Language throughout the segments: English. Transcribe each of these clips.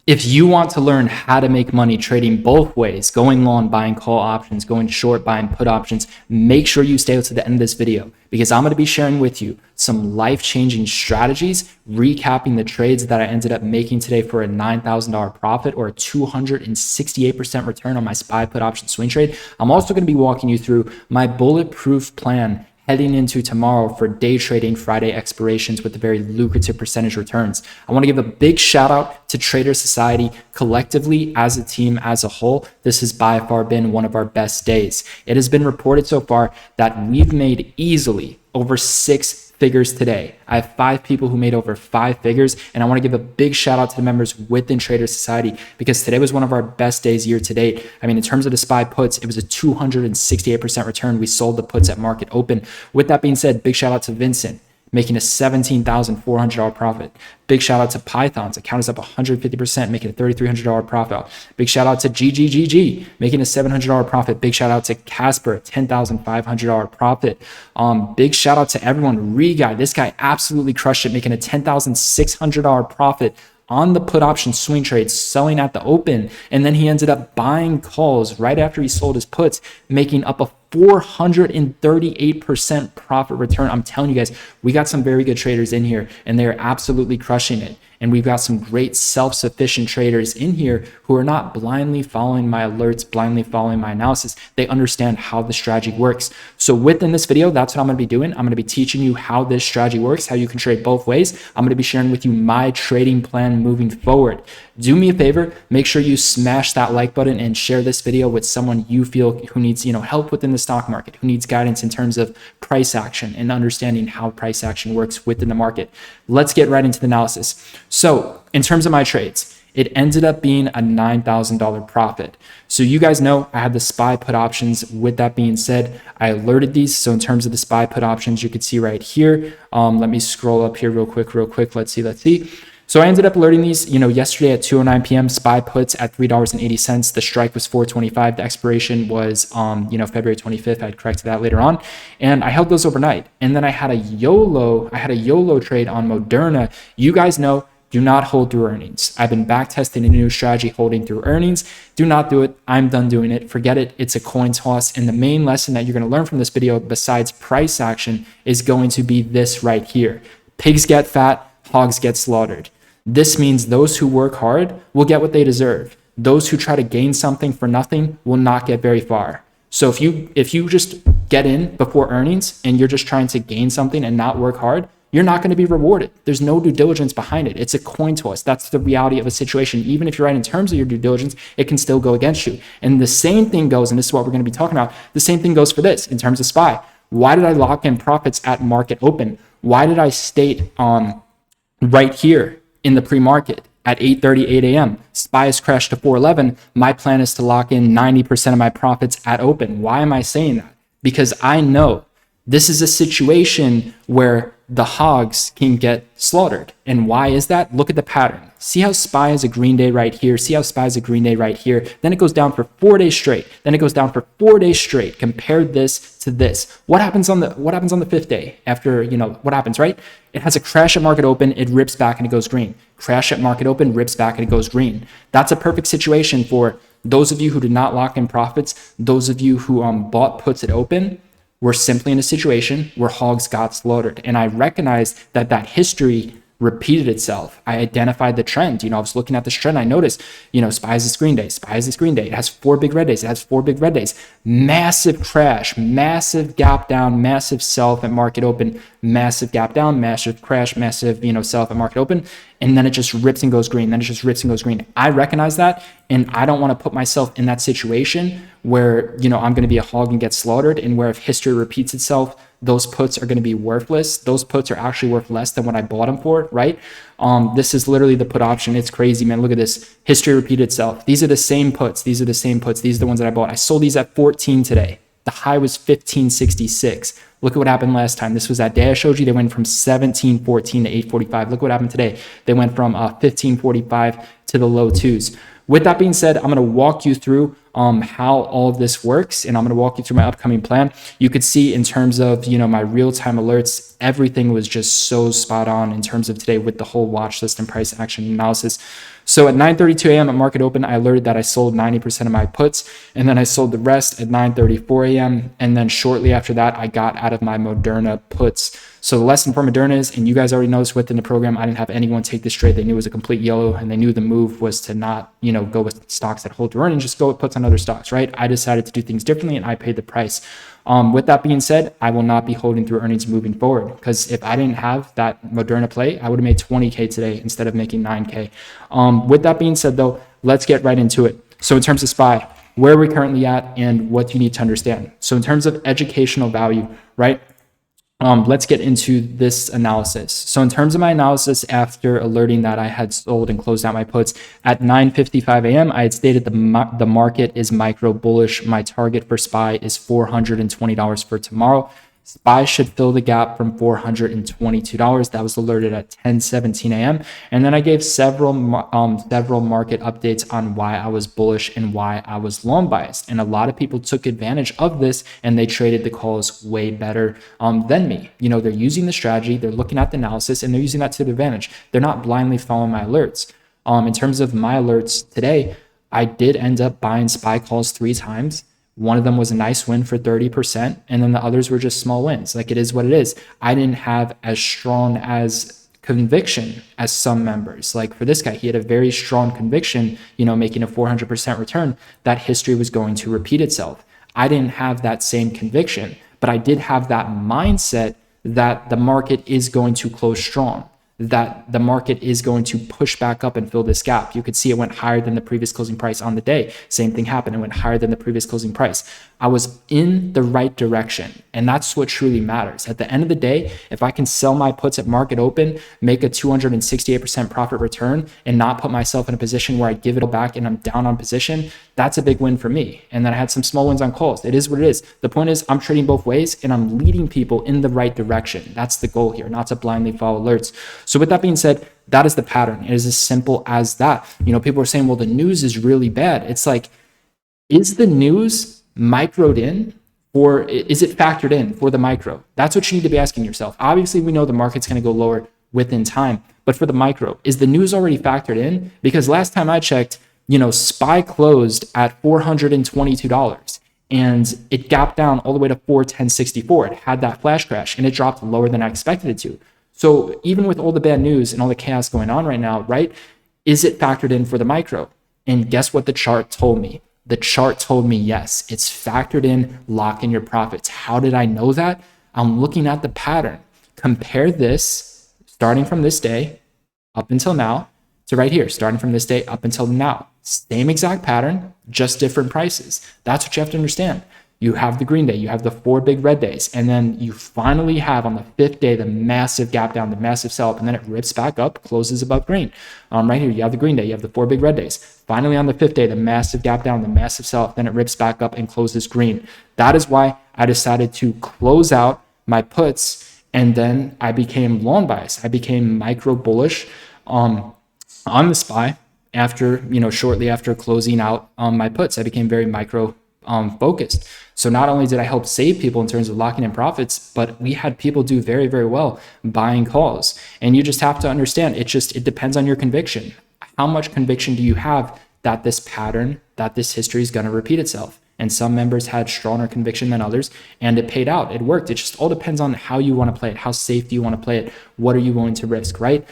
If you want to learn how to make money trading both ways, going long, buying call options, going short, buying put options, make sure you stay to the end of this video because I'm going to be sharing with you some life-changing strategies, recapping the trades that I ended up making today for a $9,000 profit or a 268% return on my SPY put option swing trade. I'm also going to be walking you through my bulletproof plan heading into tomorrow for day trading Friday expirations with the very lucrative percentage returns. I want to give a big shout out to Trader Society collectively as a team, as a whole. This has by far been one of our best days. It has been reported so far that we've made easily over 6 figures today. I have 5 people who made over 5 figures, and I want to give a big shout out to the members within Trader Society because today was one of our best days year to date. I mean, in terms of the SPY puts, it was a 268% return. We sold the puts at market open. With that being said, big shout out to Vincent, making a $17,400 profit. Big shout out to Python's account is up 150%, making a $3,300 profit. Big shout out to GGGG, making a $700 profit. Big shout out to Casper, $10,500 profit. Big shout out to everyone. Guy, this guy absolutely crushed it, making a $10,600 profit on the put option swing trade, selling at the open, and then he ended up buying calls right after he sold his puts, making up a 438% profit return. I'm telling you guys, we got some very good traders in here and they're absolutely crushing it. And we've got some great self-sufficient traders in here who are not blindly following my alerts, blindly following my analysis. They understand how the strategy works. So within this video, that's what I'm going to be doing. I'm going to be teaching you how this strategy works, how you can trade both ways. I'm going to be sharing with you my trading plan moving forward. Do me a favor, make sure you smash that like button and share this video with someone you feel who needs, help within the stock market, who needs guidance in terms of price action and understanding how price action works within the market. Let's get right into the analysis. So in terms of my trades, it ended up being a $9,000 profit. So you guys know I had the SPY put options. With that being said, I alerted these. So in terms of the SPY put options, you could see right here. Let me scroll up here real quick. Let's see. So I ended up alerting these, yesterday at 2:09 p.m. SPY puts at $3.80. The strike was 425. The expiration was, February 25th. I'd correct that later on, and I held those overnight. And then I had a YOLO trade on Moderna. You guys know, do not hold through earnings. I've been back testing a new strategy, holding through earnings. Do not do it. I'm done doing it. Forget it. It's a coin toss. And the main lesson that you're going to learn from this video, besides price action, is going to be this right here: pigs get fat, hogs get slaughtered. This means those who work hard will get what they deserve. Those who try to gain something for nothing will not get very far. So if you just get in before earnings and you're just trying to gain something and not work hard, you're not going to be rewarded. There's no due diligence behind it. It's a coin toss. That's the reality of a situation. Even if you're right in terms of your due diligence, it can still go against you. And the same thing goes, and this is what we're going to be talking about, the same thing goes for this in terms of SPY. Why did I lock in profits at market open? Why did I state right here in the pre-market at 8:38 a.m. SPY has crashed to 411. My plan is to lock in 90% of my profits at open. Why am I saying that? Because I know this is a situation where the hogs can get slaughtered. And why is that? Look at the pattern. See how SPY is a green day right here. See how SPY is a green day right here. Then it goes down for 4 days straight. Then it goes down for 4 days straight. Compare this to this. What happens on the 5th day after, what happens, right? It has a crash at market open, it rips back and it goes green. Crash at market open, rips back and it goes green. That's a perfect situation for those of you who did not lock in profits, those of you who bought puts at open. We're simply in a situation where hogs got slaughtered. And I recognized that history repeated itself. I identified the trend. I was looking at this trend. I noticed, SPY is a green day. SPY is a green day. It has 4 big red days. It has 4 big red days. Massive crash, massive gap down, massive sell at market open, massive gap down, massive crash, massive, sell at market open. And then it just rips and goes green. Then it just rips and goes green. I recognize that. And I don't want to put myself in that situation where, I'm going to be a hog and get slaughtered, and where if history repeats itself, those puts are going to be worthless. Those puts are actually worth less than what I bought them for, right? This is literally the put option. It's crazy, man. Look at this. History repeated itself. These are the same puts. These are the ones that I bought. I sold these at 14 today. The high was 1566. Look at what happened last time. This was that day I showed you. They went from 1714 to 845. Look what happened today. They went from 1545 to the low twos. With that being said, I'm going to walk you through how all of this works, and I'm going to walk you through my upcoming plan. You could see in terms of, my real-time alerts, everything was just so spot on in terms of today with the whole watch list and price action analysis. So at 9:32 a.m. at market open, I alerted that I sold 90% of my puts, and then I sold the rest at 9:34 a.m. And then shortly after that, I got out of my Moderna puts. So the lesson for Moderna is, and you guys already know this within the program, I didn't have anyone take this trade. They knew it was a complete yellow, and they knew the move was to not, go with stocks that hold to earn and just go with puts on other stocks, right? I decided to do things differently, and I paid the price. With that being said, I will not be holding through earnings moving forward, because if I didn't have that Moderna play, I would have made 20K today instead of making 9K. With that being said, though, let's get right into it. So in terms of SPY, where are we currently at and what you need to understand? So in terms of educational value, right? Let's get into this analysis. So in terms of my analysis, after alerting that I had sold and closed out my puts at 9:55 a.m., I had stated the market is micro bullish. My target for SPY is $420 for tomorrow. SPY should fill the gap from $422. That was alerted at 10:17 a.m. And then I gave several market updates on why I was bullish and why I was long biased. And a lot of people took advantage of this and they traded the calls way better than me. They're using the strategy, they're looking at the analysis, and they're using that to their advantage. They're not blindly following my alerts. In terms of my alerts today, I did end up buying SPY calls 3 times. One of them was a nice win for 30%, and then the others were just small wins. Like, it is what it is. I didn't have as strong as conviction as some members. Like for this guy, he had a very strong conviction, making a 400% return, that history was going to repeat itself. I didn't have that same conviction, but I did have that mindset that the market is going to close strong, that the market is going to push back up and fill this gap. You could see it went higher than the previous closing price on the day. Same thing happened. It went higher than the previous closing price. I was in the right direction. And that's what truly matters. At the end of the day, if I can sell my puts at market open, make a 268% profit return, and not put myself in a position where I give it all back and I'm down on position, that's a big win for me. And then I had some small wins on calls. It is what it is. The point is, I'm trading both ways and I'm leading people in the right direction. That's the goal here, not to blindly follow alerts. So with that being said, that is the pattern. It is as simple as that. People are saying, well, the news is really bad. It's like, is the news microed in, or is it factored in for the micro? That's what you need to be asking yourself. Obviously, we know the market's going to go lower within time, but for the micro, is the news already factored in? Because last time I checked, SPY closed at $422 and it gapped down all the way to 410.64. It had that flash crash and it dropped lower than I expected it to. So even with all the bad news and all the chaos going on right now, right, is it factored in for the micro? And guess what the chart told me? The chart told me yes, it's factored in. Lock in your profits. How did I know that? I'm looking at the pattern. Compare this starting from this day up until now to right here, starting from this day up until now. Same exact pattern, just different prices. That's what you have to understand. You have the green day, you have the 4 big red days, and then you finally have on the 5th day the massive gap down, the massive sell up, and then it rips back up, closes above green. Right here, you have the green day, you have the 4 big red days. Finally, on the 5th day, the massive gap down, the massive sell up, then it rips back up and closes green. That is why I decided to close out my puts, and then I became long bias. I became micro bullish on the SPY after, shortly after closing out my puts. I became very micro focused. So not only did I help save people in terms of locking in profits, but we had people do very, very well buying calls. And you just have to understand, it depends on your conviction. How much conviction do you have that this pattern, that this history is going to repeat itself? And some members had stronger conviction than others, and it paid out. It worked. It just all depends on how you want to play it. How safe do you want to play it? What are you willing to risk, right?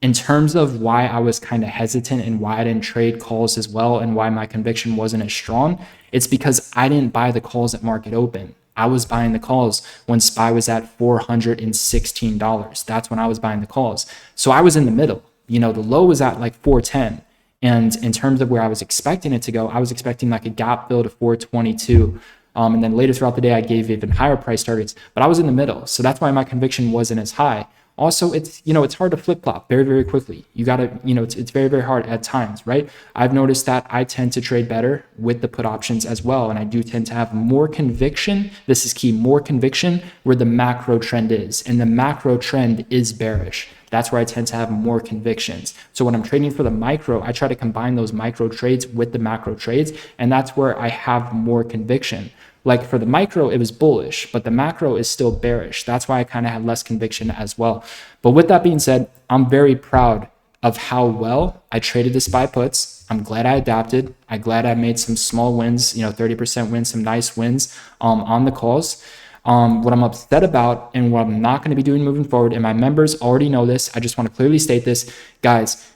In terms of why I was kind of hesitant and why I didn't trade calls as well and why my conviction wasn't as strong, it's because I didn't buy the calls at market open. I was buying the calls when SPY was at $416. That's when I was buying the calls. So I was in the middle. The low was at like 410. And in terms of where I was expecting it to go, I was expecting like a gap fill to 422. And then later throughout the day, I gave even higher price targets, but I was in the middle. So that's why my conviction wasn't as high. Also, it's hard to flip flop very, very quickly. You got to, it's very, very hard at times, right? I've noticed that I tend to trade better with the put options as well. And I do tend to have more conviction. This is key, more conviction where the macro trend is. And the macro trend is bearish. That's where I tend to have more convictions. So when I'm trading for the micro, I try to combine those micro trades with the macro trades. And that's where I have more conviction. Like for the micro, it was bullish, but the macro is still bearish. That's why I kind of had less conviction as well. But with that being said, I'm very proud of how well I traded the SPY puts. I'm glad I adapted. I'm glad I made some small wins, 30% wins, some nice wins on the calls. What I'm upset about and what I'm not going to be doing moving forward, and my members already know this, I just want to clearly state this, guys.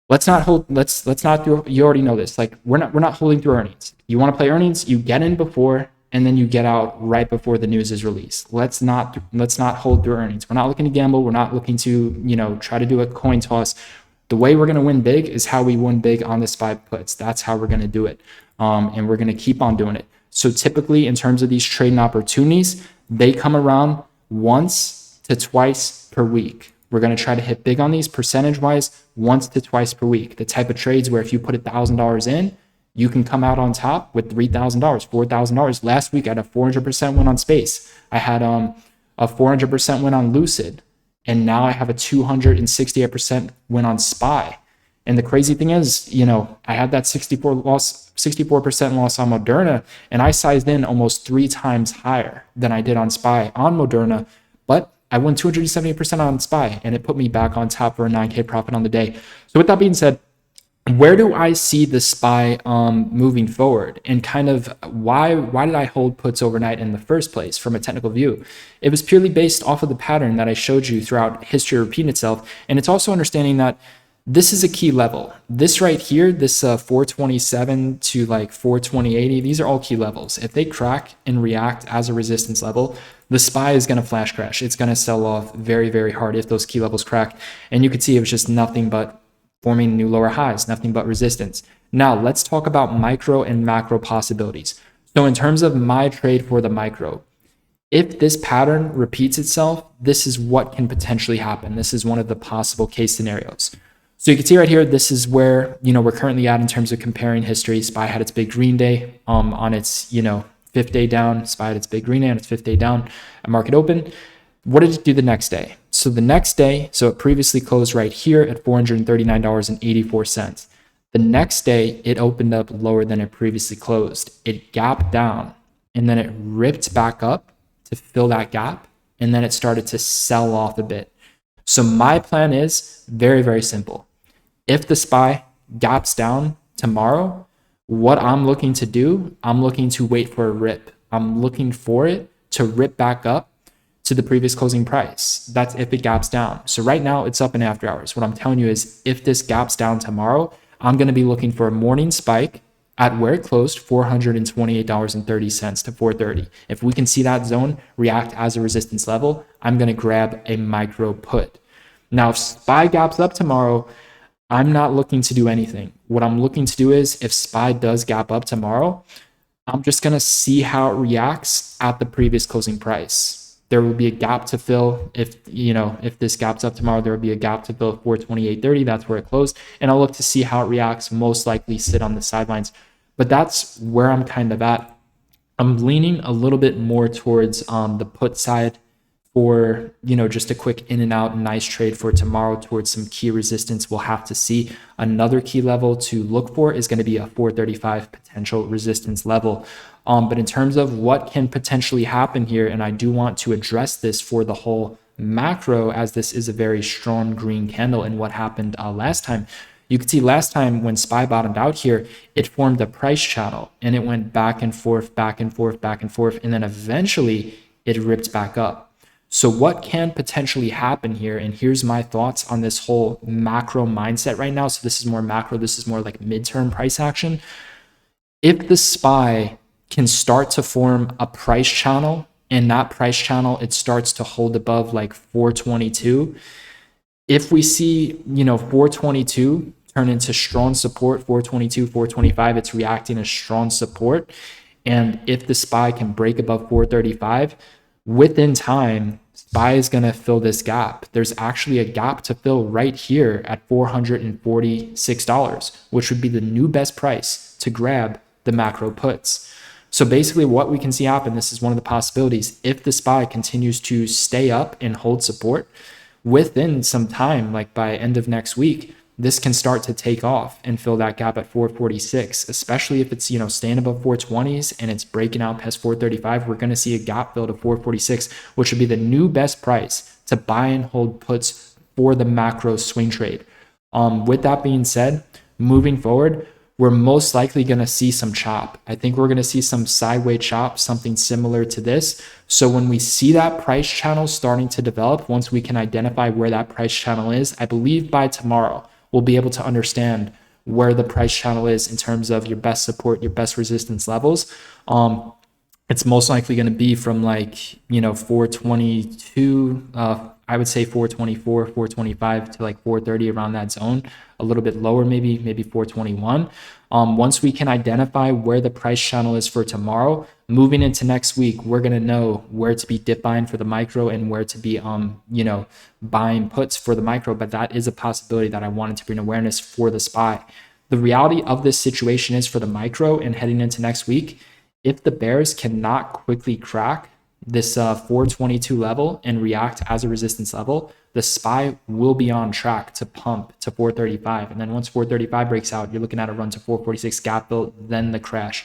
Let's not do, you already know this. Like we're not holding through earnings. You want to play earnings, you get in before and then you get out right before the news is released. Let's not hold through earnings. We're not looking to gamble. We're not looking to, try to do a coin toss. The way we're going to win big is how we win big on the SPY puts. That's how we're going to do it. And we're going to keep on doing it. So typically in terms of these trading opportunities, they come around once to twice per week. We're going to try to hit big on these percentage wise once to twice per week. The type of trades where if you put $1,000 in, you can come out on top with $3,000, $4,000. Last week, I had a 400% win on Space. I had a 400% win on Lucid. And now I have a 268% win on SPY. And the crazy thing is, I had that 64% loss on Moderna, and I sized in almost 3 times higher than I did on SPY on Moderna. But I won 270% on SPY, and it put me back on top for a 9K profit on the day. So with that being said, where do I see the SPY moving forward, and kind of why did I hold puts overnight in the first place from a technical view? It was purely based off of the pattern that I showed you throughout history repeating itself, and it's also understanding that this is a key level. This right here, this 427 to like 420.80, these are all key levels. If they crack and react as a resistance level, the SPY is going to flash crash. It's going to sell off very, very hard if those key levels crack. And you could see it was just nothing but forming new lower highs, nothing but resistance. Now let's talk about micro and macro possibilities. So in terms of my trade for the micro, if this pattern repeats itself, this is what can potentially happen. This is one of the possible case scenarios. So you can see right here, this is where, we're currently at in terms of comparing history. SPY had its big green day on its, 5th day down. SPY had its big green day on its 5th day down at market open. What did it do the next day? So the next day, so it previously closed right here at $439.84. The next day, it opened up lower than it previously closed. It gapped down and then it ripped back up to fill that gap. And then it started to sell off a bit. So my plan is very, very simple. If the SPY gaps down tomorrow, what I'm looking to do, I'm looking to wait for a rip. I'm looking for it to rip back up to the previous closing price. That's if it gaps down. So right now it's up in after hours. What I'm telling you is if this gaps down tomorrow, I'm going to be looking for a morning spike at where it closed, $428.30 to 430. If we can see that zone react as a resistance level, I'm going to grab a micro put. Now, if SPY gaps up tomorrow, I'm not looking to do anything. What I'm looking to do is if SPY does gap up tomorrow, I'm just going to see how it reacts at the previous closing price. There will be a gap to fill. If this gaps up tomorrow, there will be a gap to fill at 428.30. That's where it closed. And I'll look to see how it reacts, most likely sit on the sidelines. But that's where I'm kind of at. I'm leaning a little bit more towards the put side for, just a quick in and out nice trade for tomorrow towards some key resistance. We'll have to see. Another key level to look for is going to be a 435 potential resistance level. But in terms of what can potentially happen here, and I do want to address this for the whole macro, as this is a very strong green candle and what happened last time. You can see last time when SPY bottomed out here, it formed a price channel and it went back and forth, back and forth, back and forth. And then eventually it ripped back up. So what can potentially happen here? And here's my thoughts on this whole macro mindset right now. So this is more macro. This is more like midterm price action. If the SPY can start to form a price channel, and that price channel, it starts to hold above like 422. If we see, 422 turn into strong support, 422, 425, it's reacting as strong support. And if the SPY can break above 435, within time, SPY is going to fill this gap. There's actually a gap to fill right here at $446, which would be the new best price to grab the macro puts. So basically what we can see happen, this is one of the possibilities, if the SPY continues to stay up and hold support, within some time, like by end of next week, this can start to take off and fill that gap at 446, especially if it's, staying above 420s and it's breaking out past 435. We're going to see a gap fill to 446, which would be the new best price to buy and hold puts for the macro swing trade. With that being said, moving forward, we're most likely going to see some chop. I think we're going to see some sideways chop, something similar to this. So when we see that price channel starting to develop, once we can identify where that price channel is, I believe by tomorrow, we'll be able to understand where the price channel is in terms of your best support, your best resistance levels. It's most likely going to be from like, 422, I would say 424, 425 to like 430, around that zone, a little bit lower, maybe 421. Once we can identify where the price channel is for tomorrow, moving into next week, we're going to know where to be dip buying for the micro and where to be, buying puts for the micro. But that is a possibility that I wanted to bring awareness for the SPY. The reality of this situation is for the micro and heading into next week, if the bears cannot quickly crack this 422 level and react as a resistance level, the SPY will be on track to pump to 435. And then once 435 breaks out, you're looking at a run to 446 gap fill, then the crash.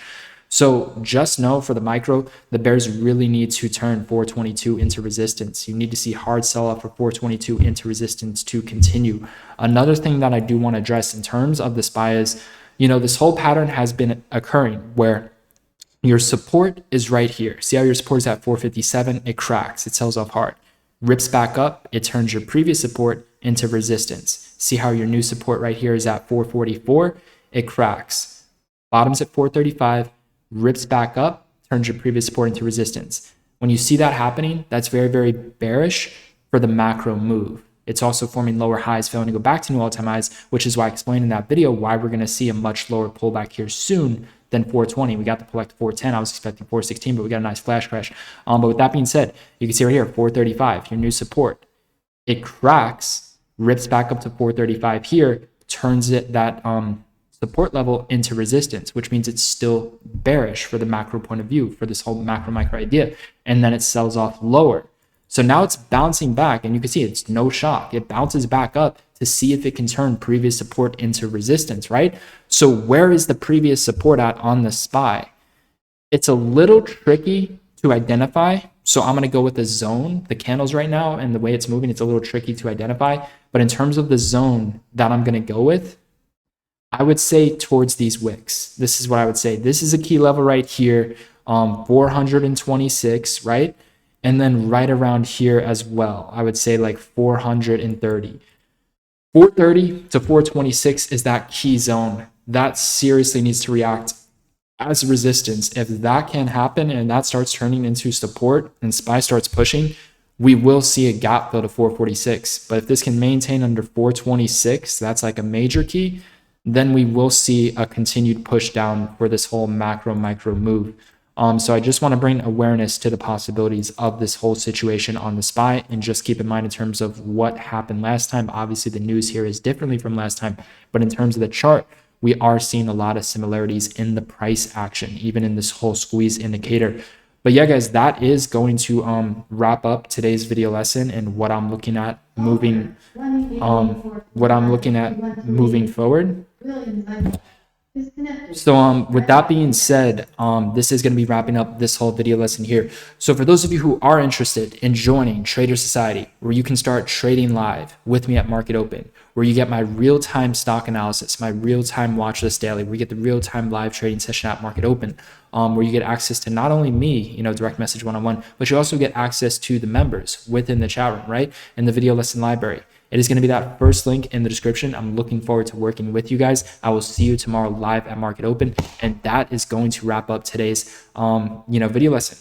So just know for the micro, the bears really need to turn 422 into resistance. You need to see hard sell off for 422 into resistance to continue. Another thing that I do want to address in terms of the SPY is, this whole pattern has been occurring where your support is right here. See how your support is at 457? It cracks, it sells off hard. Rips back up, it turns your previous support into resistance. See how your new support right here is at 444? It cracks. Bottoms at 435, rips back up, turns your previous support into resistance. When you see that happening, that's very, very bearish for the macro move. It's also forming lower highs, failing to go back to new all-time highs, which is why I explained in that video why we're going to see a much lower pullback here soon than 420. We got the pullback to 410. I was expecting 416, but we got a nice flash crash. But with that being said, you can see right here, 435, your new support. It cracks, rips back up to 435 here, turns that support level into resistance, which means it's still bearish for the macro point of view, for this whole macro micro idea. And then it sells off lower. So now it's bouncing back, and you can see it's no shock. It bounces back up to see if it can turn previous support into resistance, right? So where is the previous support at on the SPY? It's a little tricky to identify. So I'm going to go with the zone, the candles right now, and the way it's moving, it's a little tricky to identify. But in terms of the zone that I'm going to go with, I would say towards these wicks. This is what I would say. This is a key level right here, 426, right? And then right around here as well, I would say like 430. 430 to 426 is that key zone. That seriously needs to react as resistance. If that can happen and that starts turning into support and SPY starts pushing, we will see a gap fill to 446. But if this can maintain under 426, that's like a major key, then we will see a continued push down for this whole macro micro move. So I just want to bring awareness to the possibilities of this whole situation on the SPY, and just keep in mind in terms of what happened last time. Obviously, the news here is differently from last time, but in terms of the chart, we are seeing a lot of similarities in the price action, even in this whole squeeze indicator. But yeah, guys, that is going to wrap up today's video lesson and what I'm looking at moving forward. So with that being said, this is going to be wrapping up this whole video lesson here. So for those of you who are interested in joining Trader Society, where you can start trading live with me at Market Open, where you get my real-time stock analysis, my real-time watch list daily, where you get the real-time live trading session at Market Open, where you get access to not only me, direct message one-on-one, but you also get access to the members within the chat room, right? And the video lesson library. It is going to be that first link in the description. I'm looking forward to working with you guys. I will see you tomorrow live at Market Open. And that is going to wrap up today's video lesson.